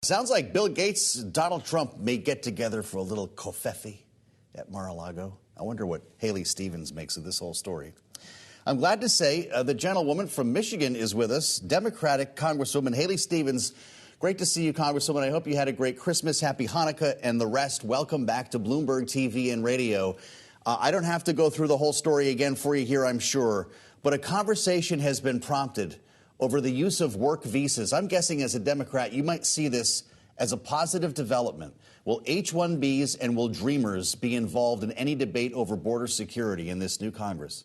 Sounds like Bill Gates and Donald Trump may get together for a little covfefe at Mar-a-Lago. I wonder what Haley Stevens makes of this whole story. I'm glad to say the gentlewoman from Michigan is with us, Democratic Congresswoman Haley Stevens. Great to see you, Congresswoman. I hope you had a great Christmas, happy Hanukkah, and the rest. Welcome back to Bloomberg TV and radio. I don't have to go through the whole story again for you here, I'm sure, but a conversation has been prompted over the use of work visas. I'm guessing as a Democrat, you might see this as a positive development. Will H-1Bs and will Dreamers be involved in any debate over border security in this new Congress?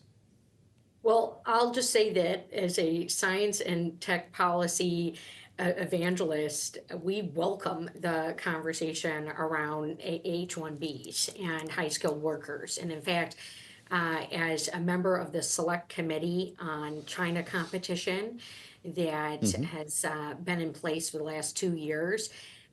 Well, I'll just say that as a science and tech policy evangelist, we welcome the conversation around H-1Bs and high-skilled workers. And in fact, as a member of the Select Committee on China Competition that has been in place for the last 2 years,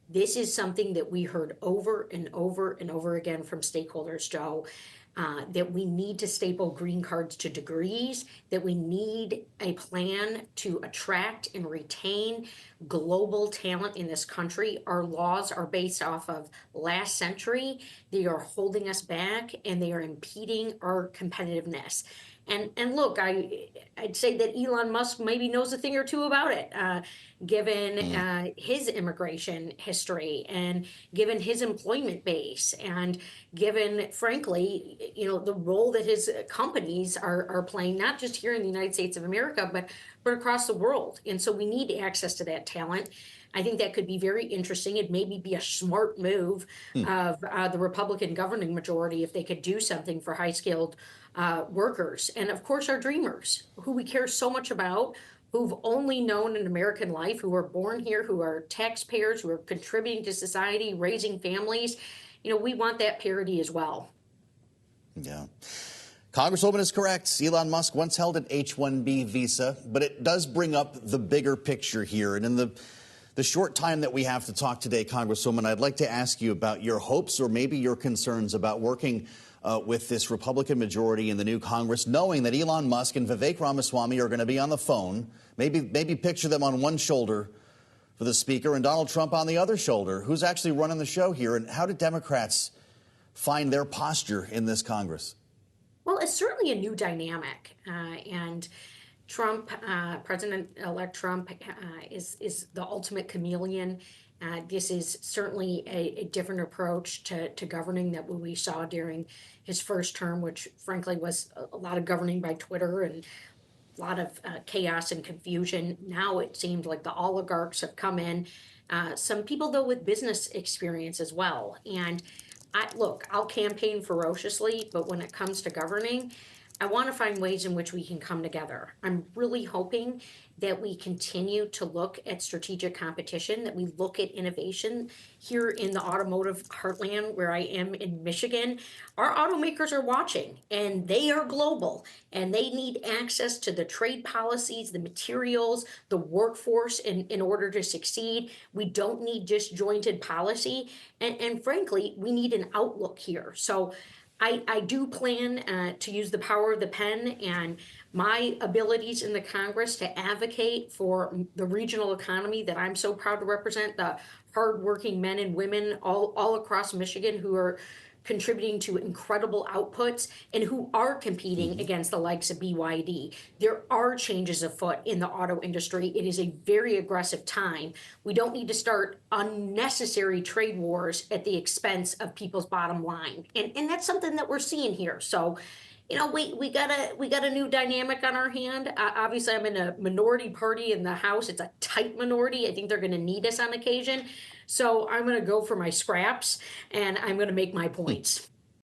this is something that we heard over and over and over again from stakeholders, Joe, that we need to staple green cards to degrees, that we need a plan to attract and retain global talent in this country. Our laws are based off of last century. They are holding us back and they are impeding our competitiveness. And look, I'd say that Elon Musk maybe knows a thing or two about it, given his immigration history and given his employment base and given, frankly, the role that his companies are playing, not just here in the United States of America, but across the world. And so we need access to that talent. I think that could be very interesting. It'd maybe be a smart move of the Republican governing majority if they could do something for high-skilled workers. And of course, our dreamers, who we care so much about, who've only known an American life, who were born here, who are taxpayers, who are contributing to society, raising families. We want that parity as well. Yeah. Congresswoman is correct. Elon Musk once held an H-1B visa, but it does bring up the bigger picture here. And in the short time that we have to talk today, Congresswoman, I'd like to ask you about your hopes or maybe your concerns about working with this Republican majority in the new Congress, knowing that Elon Musk and Vivek Ramaswamy are going to be on the phone. Maybe picture them on one shoulder for the speaker and Donald Trump on the other shoulder. Who's actually running the show here? And how do Democrats find their posture in this Congress? Well, it's certainly a new dynamic. And Trump, President-elect Trump, is the ultimate chameleon. This is certainly a different approach to governing that we saw during his first term, which frankly was a lot of governing by Twitter and a lot of chaos and confusion. Now it seems like the oligarchs have come in. Some people, though, with business experience as well. And I'll campaign ferociously, but when it comes to governing, I want to find ways in which we can come together. I'm really hoping that we continue to look at strategic competition, that we look at innovation here in the automotive heartland where I am in Michigan. Our automakers are watching, and they are global, and they need access to the trade policies, the materials, the workforce in order to succeed. We don't need disjointed policy, and frankly, we need an outlook here. So I do plan to use the power of the pen and my abilities in the Congress to advocate for the regional economy that I'm so proud to represent, the hardworking men and women all across Michigan who are contributing to incredible outputs and who are competing against the likes of BYD. There are changes afoot in the auto industry. It is a very aggressive time. We don't need to start unnecessary trade wars at the expense of people's bottom line. And that's something that we're seeing here. So, we got a new dynamic on our hand. Obviously, I'm in a minority party in the House. It's a tight minority. I think they're going to need us on occasion. So I'm going to go for my scraps, and I'm going to make my points.